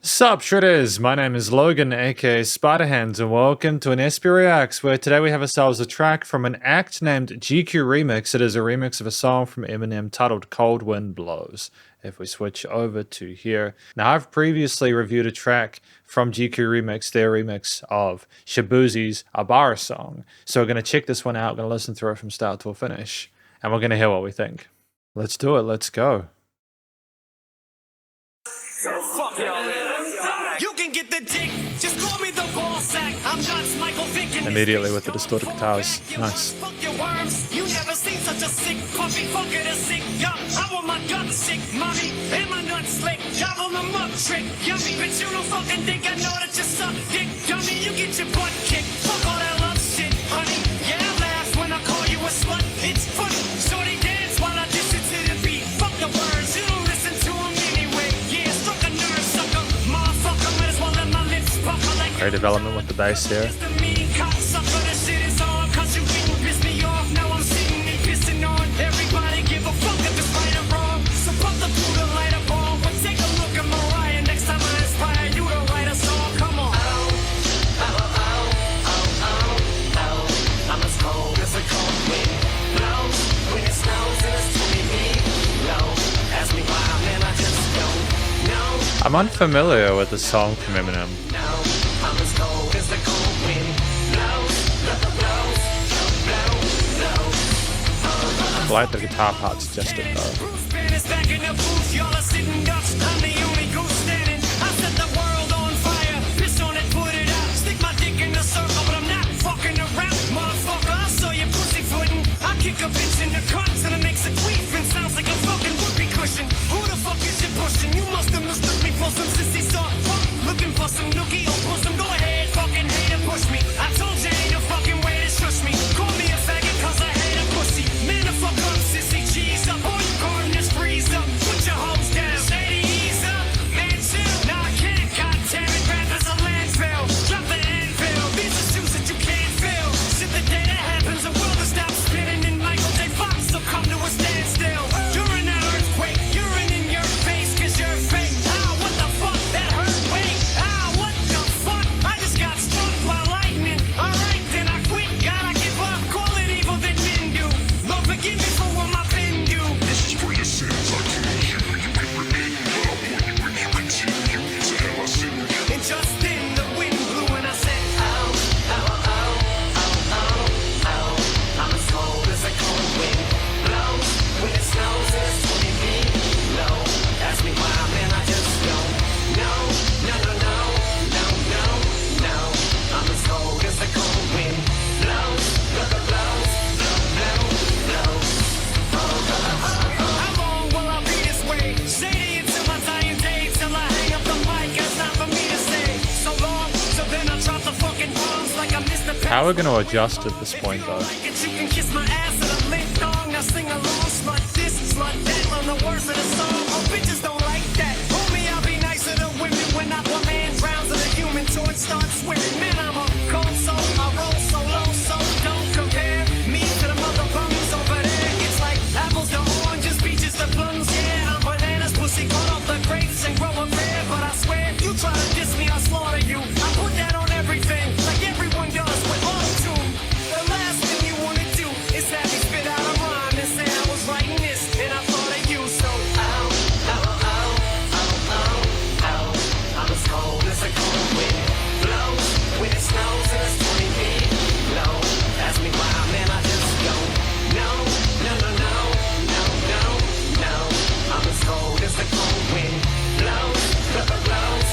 Sup Shredders, my name is Logan aka Spiderhands and welcome to an SP Reacts where today we have ourselves a track from an act named GQRemix. It is a remix of a song from Eminem titled Cold Wind Blows. If we switch over to here. Now I've previously reviewed a track from GQRemix, their remix of Shaboozey's A Bar song. So we're going to check this one out, we're going to listen through it from start to finish and we're going to hear what we think. Let's do it, let's go. Fuck y'all, man. You can get the dick, just call me the ball sack. I'm John's Michael Vick. Immediately with the distorted guitars. Nice. Fuck your worms. You never seen such a sick puppy. Fuck it, a sick yup. I want my gut sick, mommy. And my nuts slick. Gobble them up, trick. Yummy, bitch, you don't fucking think I know that you suck dick. Dummy, you get your butt kicked. Fuck all that love shit, honey. Yeah, I laugh when I call you a slut. It's funny. Shorty dance while I dish it to the beat. Fuck the words, you don't listen to them anyway. Yeah, struck a nerve sucker. Motherfucker, might as well let my lips buckle like Great development with the bass here. I'm unfamiliar with the song from Eminem. I like the guitar part suggested though. Looking for some nookie or pussum, go ahead, fucking hate and push me. I told you ain't no fucking way to shush me. Call me a faggot cause I hate a pussy. Man, the fuck up, sissy, cheese up. Boy, you garden just freeze up. Put your hoes down, steady, ease up. Man, chill. Nah, I can't, goddamn it, rap is a landfill. Drop the anvil, these are shoes that you can't fill. Shit, the day that happens, the world will stop spinning and Michael J. Fox will come to a standstill. You're in that earthquake, you're in your face cause you're fake. Ah, what the fuck, that hurt, wait. Ah, what the fuck, I just got struck by lightning. Alright, then I quit, gotta give up. Call it evil that men do. Lord, forgive me for what my pen do. This is for your sins, I told you. You can repent, but I want you when you continue. To hell I send you. And just then the wind blew and I said, ow, ow, ow, ow, ow, ow. I'm as cold as a cold wind blows. When it snows and it's 20 feet low. Ask me why, man, I just don't know. No, no, no, no, no, no. I'm as cold as the cold wind blows. Blow, blows, blow, blow, blow. How long will I be this way? Shady until my dying day, till I hang up the mic. It's not for me to say. So long, so then I drop the fucking bombs like I missed the pass. How are we going to adjust at this point though? You can kiss my ass and a lit dong. Now sing along, slut this, slut that. On the words of the song, oh bitches don't like that. Homie, I'll be nicer to women when Aquaman drowns and the human torch starts swimming. Man, I'm a cold soul, I roll so low, so don't compare me to the mother bums over there. It's like apples to oranges, peaches to plums. Yeah, I'm bananas, pussy cut off the grapes and grow a pear. But I swear, you try to diss me, I'll slaughter you. I put that on everything, like everyone does with auto-tune. The last thing you wanna do is have me spit out a rhyme and say I was writing this and I thought of you. So ow, ow, ow, ow, ow, ow. I'm as cold as a cold wind blows. When it snows and it's 20 feet low. Ask me why, man, I just don't know. No, no, no, no, no, no. I'm as cold as the cold wind blows. Blows, blows, blows.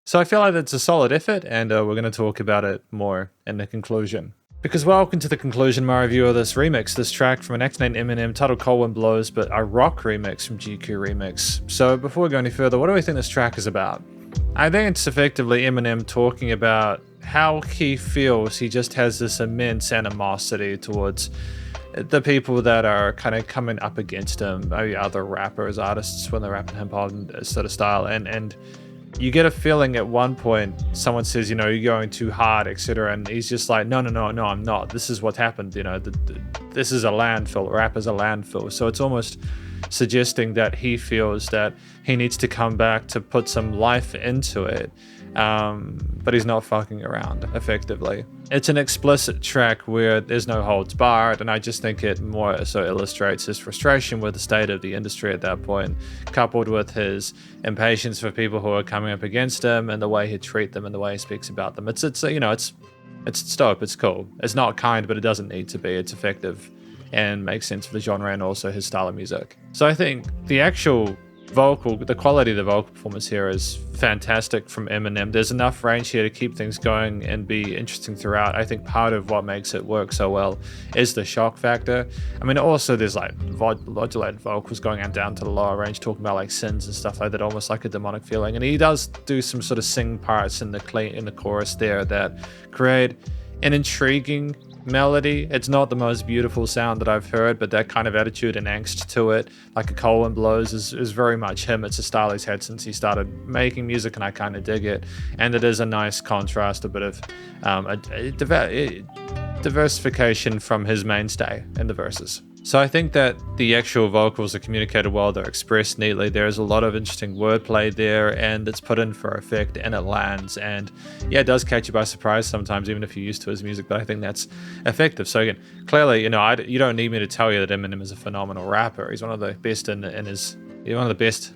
So I feel like that's a solid effort and we're going to talk about it more in the conclusion. Because welcome to the conclusion, my review of this remix, this track from an act named Eminem titled Cold Wind Blows, but a rock remix from GQRemix. So before we go any further, what do we think this track is about? I think it's effectively Eminem talking about how he feels he just has this immense animosity towards the people that are kind of coming up against him, maybe other rappers, artists when they're rapping hip hop sort of style, and you get a feeling at one point someone says, you know, you're going too hard, etc. And he's just like, no, I'm not. This is what happened. You know, this is a landfill. Rap is a landfill. So it's almost suggesting that he feels that he needs to come back to put some life into it. But he's not fucking around, effectively. It's an explicit track where there's no holds barred, and I just think it more so illustrates his frustration with the state of the industry at that point, coupled with his impatience for people who are coming up against him and the way he treats them and the way he speaks about them. It's dope, it's cool. It's not kind, but it doesn't need to be. It's effective and makes sense for the genre and also his style of music. So I think the actual the quality of the vocal performance here is fantastic from Eminem. There's enough range here to keep things going and be interesting throughout. I think part of what makes it work so well is the shock factor. I mean, also there's like modulated vocals going on down to the lower range, talking about like sins and stuff like that, almost like a demonic feeling. And he does do some sort of sing parts in the chorus there that create an intriguing melody. It's not the most beautiful sound that I've heard, but that kind of attitude and angst to it, like a Cold Wind Blows, is very much him. It's a style he's had since he started making music, and I kind of dig it. And it is a nice contrast, a bit of diversification from his mainstay in the verses. So I think that the actual vocals are communicated well, they're expressed neatly, there's a lot of interesting wordplay there, and it's put in for effect and it lands, and yeah, it does catch you by surprise sometimes, even if you're used to his music, but I think that's effective. So again, clearly, you don't need me to tell you that Eminem is a phenomenal rapper. He's one of the best he's one of the best,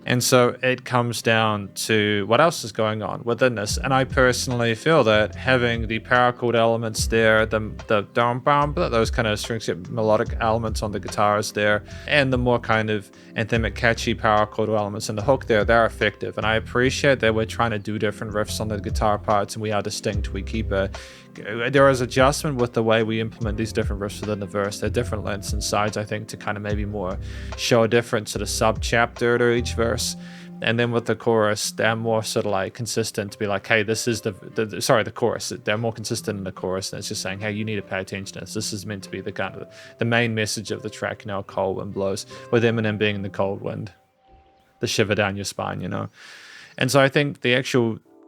And so it comes down to what else is going on within this. And I personally feel that having the power chord elements there, the dum bum, those kind of strings, melodic elements on the guitars there, and the more kind of anthemic, catchy power chord elements in the hook there, they're effective. And I appreciate that we're trying to do different riffs on the guitar parts, and we are distinct. There is adjustment with the way we implement these different riffs within the verse. They're different lengths and sides, I think, to kind of maybe more show a different sort of sub-chapter to each verse. And then with the chorus, they're more sort of like consistent to be like, hey, this is the chorus. They're more consistent in the chorus, and it's just saying, hey, you need to pay attention to this. This is meant to be the kind of the main message of the track, Cold Wind Blows, with Eminem being the cold wind, the shiver down your spine, And so I think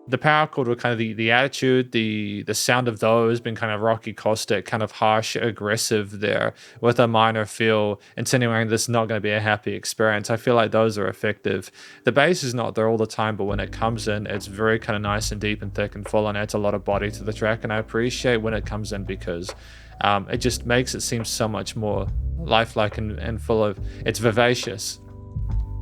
the power chord were kind of the attitude, the sound of those being kind of rocky, caustic, kind of harsh, aggressive there, with a minor feel, insinuating this is not going to be a happy experience. I feel like those are effective. The bass is not there all the time, but when it comes in, it's very kind of nice and deep and thick and full, and adds a lot of body to the track. And I appreciate when it comes in because it just makes it seem so much more lifelike and full of, it's vivacious.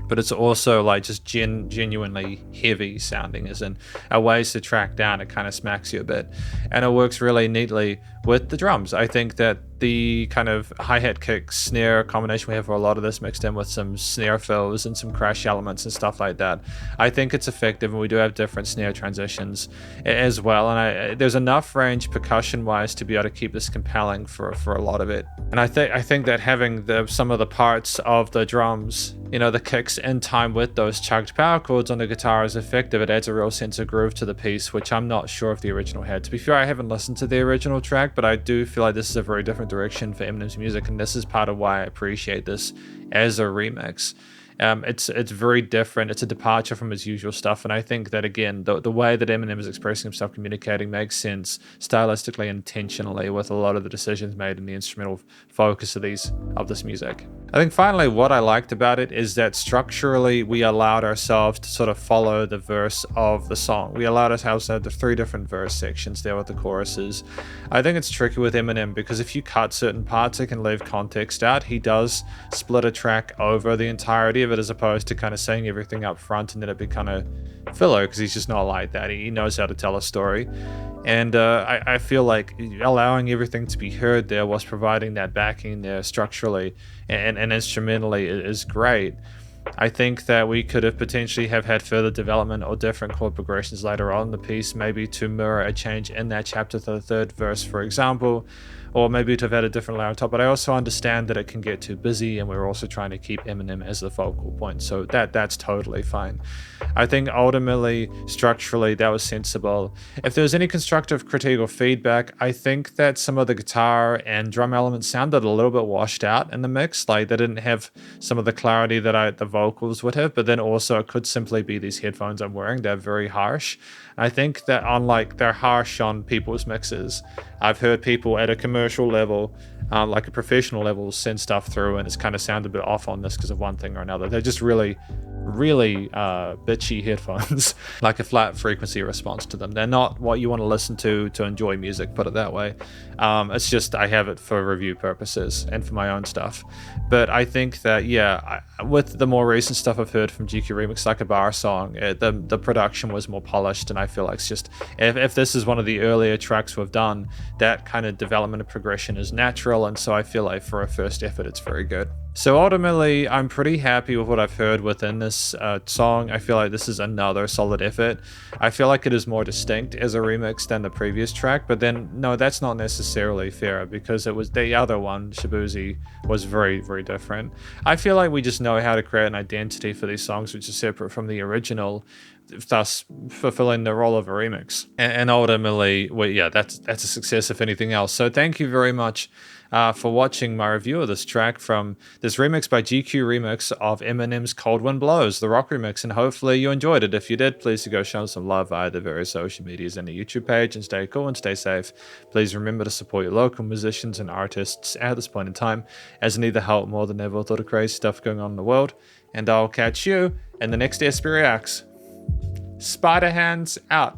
But it's also like just genuinely heavy sounding, as in ways to track down. It kind of smacks you a bit, and it works really neatly with the drums. I think that the kind of hi-hat kick snare combination we have for a lot of this, mixed in with some snare fills and some crash elements and stuff like that, I think it's effective, and we do have different snare transitions as well, and there's enough range percussion wise to be able to keep this compelling for a lot of it. And I think that having some of the parts of the drums, the kicks in time with those chugged power chords on the guitar is effective. It adds a real sense of groove to the piece, which I'm not sure if the original had. To be fair, I haven't listened to the original track, but I do feel like this is a very different direction for Eminem's music, and this is part of why I appreciate this as a remix. It's very different. It's a departure from his usual stuff, and I think that again, the way that Eminem is expressing himself, communicating, makes sense stylistically and intentionally with a lot of the decisions made in the instrumental focus of this music. I think finally what I liked about it is that structurally we allowed ourselves to sort of follow the verse of the song. We allowed ourselves to have the 3 different verse sections there with the choruses. I think it's tricky with Eminem because if you cut certain parts, it can leave context out. He does split a track over the entirety of it, as opposed to kind of saying everything up front and then it be kind of filler, because he's just not like that. He knows how to tell a story. And I feel like allowing everything to be heard there whilst providing that backing there structurally and instrumentally is great. I think that we could have potentially have had further development or different chord progressions later on in the piece, maybe to mirror a change in that chapter to the 3rd verse, for example, or maybe to have had a different layer on top. But I also understand that it can get too busy, and we're also trying to keep Eminem as the focal point, so that's totally fine. I think ultimately, structurally, that was sensible. If there was any constructive critique or feedback, I think that some of the guitar and drum elements sounded a little bit washed out in the mix. Like they didn't have some of the clarity that the vocals would have, but then also it could simply be these headphones I'm wearing. They're very harsh. I think that unlike they're harsh on people's mixes, I've heard people at a commercial commercial level, like a professional level, send stuff through and it's kind of sound a bit off on this because of one thing or another. They're just really bitchy headphones, like a flat frequency response to them. They're not what you want to listen to enjoy music, put it that way. It's just I have it for review purposes and for my own stuff. But I think that, yeah, with the more recent stuff I've heard from GQRemix, like a bar song, the production was more polished, and I feel like it's just, if this is one of the earlier tracks we've done, that kind of development and progression is natural, and so I feel like for a first effort it's very good. So ultimately, I'm pretty happy with what I've heard within this song. I feel like this is another solid effort. I feel like it is more distinct as a remix than the previous track, but then, no, that's not necessarily fair, because it was the other one, Shabuzi, was very, very different. I feel like we just know how to create an identity for these songs which is separate from the original, thus fulfilling the role of a remix. And ultimately, well, yeah, that's a success if anything else. So thank you very much for watching my review of this track from this remix by GQRemix of Eminem's Cold Wind Blows, the rock remix, and hopefully you enjoyed it. If you did, please go show some love via the various social medias and the YouTube page, and stay cool and stay safe. Please remember to support your local musicians and artists at this point in time, as they need the help more than ever with all the crazy stuff going on in the world. And I'll catch you in the next SP Reacts. Spiderhands out.